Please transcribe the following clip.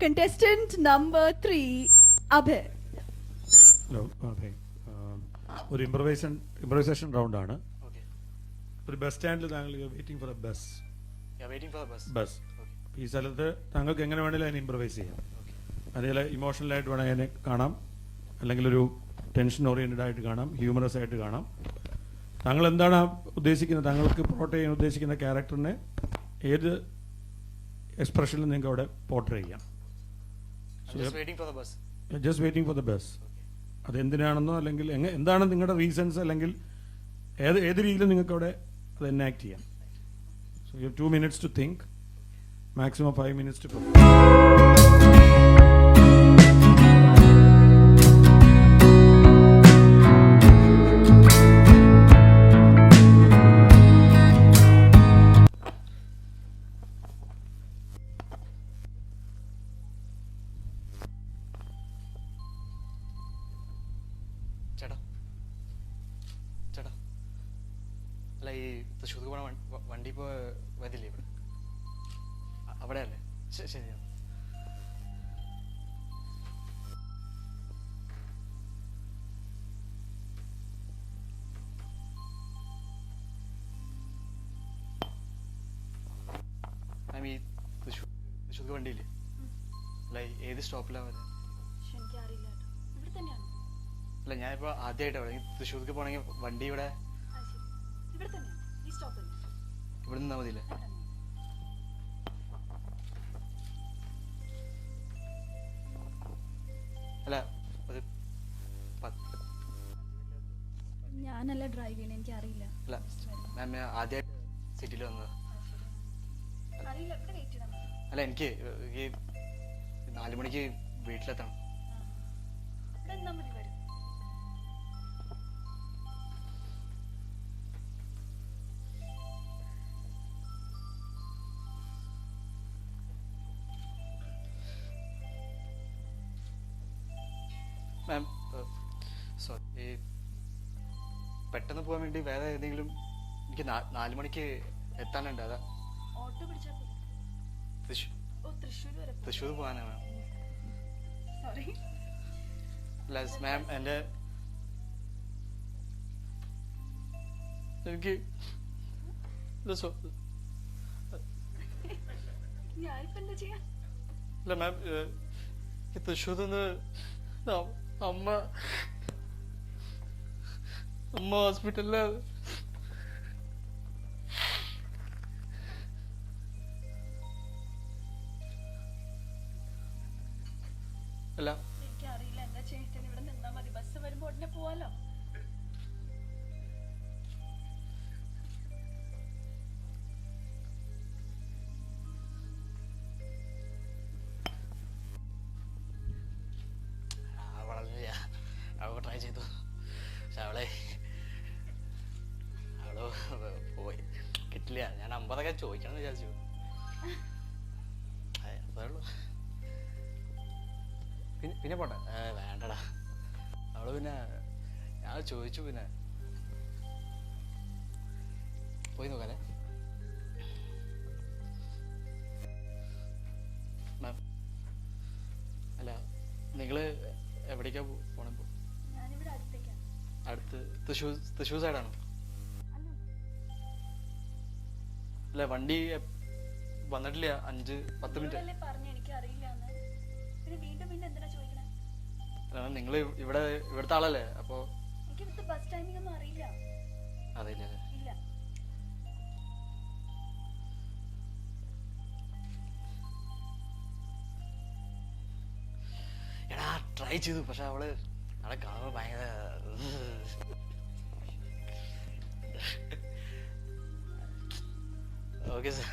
Contestant number 3, Abhay. Hello അതെ ഒരു improvisation റൗണ്ടാണ്. ഒരു ബസ് സ്റ്റാൻഡിൽ താങ്കൾ വെയിറ്റിംഗ് ഫോർ എ ബസ്. ഈ സ്ഥലത്ത് താങ്കൾക്ക് എങ്ങനെ വേണമെങ്കിലും അതിനെ ഇംപ്രവൈസ് ചെയ്യാം. അതേപോലെ ഇമോഷണലായിട്ട് വേണമെങ്കിൽ അതിനെ കാണാം, അല്ലെങ്കിൽ ഒരു ടെൻഷൻ ഓറിയൻറ്റഡ് ആയിട്ട് കാണാം, ഹ്യൂമറസ് ആയിട്ട് കാണാം. താങ്കൾ എന്താണ് ഉദ്ദേശിക്കുന്നത്, താങ്കൾക്ക് പോർട്രേ ചെയ്യാൻ ഉദ്ദേശിക്കുന്ന ക്യാരക്ടറിനെ ഏത് എക്സ്പ്രഷനിൽ നിങ്ങൾക്ക് അവിടെ പോർട്രേ ചെയ്യാം. Just waiting for the bus. അതെന്തിനാണെന്നോ അല്ലെങ്കിൽ എന്താണ് നിങ്ങളുടെ റീസൺസ്, അല്ലെങ്കിൽ ഏത് രീതിയിലും നിങ്ങൾക്ക് അവിടെ അത് എനാക്ട് ചെയ്യാം. So you 2 minutes to think, maximum 5 minutes to perform. ചേട്ടാ അല്ല, ഈ തൃശ്ശൂർക്ക് പോണ വണ്ടി ഇപ്പോൾ വരില്ലേ ഇവിടെ? അവിടെ അല്ലേ? ശരി. മാം, ഈ തൃശ്ശൂർക്ക് വണ്ടിയില്ലേ? അല്ല, ഏത് സ്റ്റോപ്പിലാണ് വരുന്നത്? അല്ല, ഞാനിപ്പോൾ ആദ്യമായിട്ടാണ് തൃശ്ശൂർക്ക് പോകണമെങ്കിൽ വണ്ടി ഇവിടെ ഇവിടെ നിന്നാ മതിയില്ലേ? അല്ല, ഒരു ഞാനല്ല ഡ്രൈവ് ചെയ്യണേ, എനിക്ക് അറിയില്ല. അല്ല മാം, ആദ്യമായിട്ട് സിറ്റിയിൽ വന്നത്. അല്ല, എനിക്ക് 4 മണിക്ക് വീട്ടിലെത്തണം. മാം സോറി, പെട്ടെന്ന് പോകാൻ വേണ്ടി വേറെ ഏതെങ്കിലും, എനിക്ക് 4 മണിക്ക് എത്താനുണ്ട്. അതാ തൃശ്ശൂർ പോകാനാണ് മാം. അല്ല മാം, എൻ്റെ എനിക്ക് അല്ല മാം, തൃശ്ശൂർ നിന്ന് അമ്മ ഹോസ്പിറ്റലില്. അല്ല, എനിക്കറിയില്ല എന്താ ചേട്ടൻ, ഇവിടെ നിന്നാ മതി, ബസ് വരുമ്പോ ഉടനെ പോവാലോ. അവൾ ട്രൈ ചെയ്തു, പക്ഷെ അവള് പോയി, കിട്ടില്ല. ഞാൻ 50 ചോദിക്കണം എന്ന് വിചാരിച്ചു. അതേ ഉള്ളൂ. പിന്നെ പോട്ടെ. വേണ്ടടാ, അവള് പിന്നെ ഞാൻ ചോദിച്ചു, പിന്നെ പോയി നോക്കാല്ലേ. മാം, അല്ല, നിങ്ങള് എവിടേക്കാ പോണ? അടുത്ത് തൃശ്ശൂർ സൈഡാണോ? അല്ല, വണ്ടി വന്നിട്ടില്ല. 5-10 മിനിറ്റ്. നിങ്ങൾ ഇവിടുത്തെ ആളല്ലേ? അപ്പോ അറിയില്ല. എടാ, ട്രൈ ചെയ്തു, പക്ഷെ അവളെ കാണുമ്പോ ഭയങ്കര ഓക്കെ സാർ.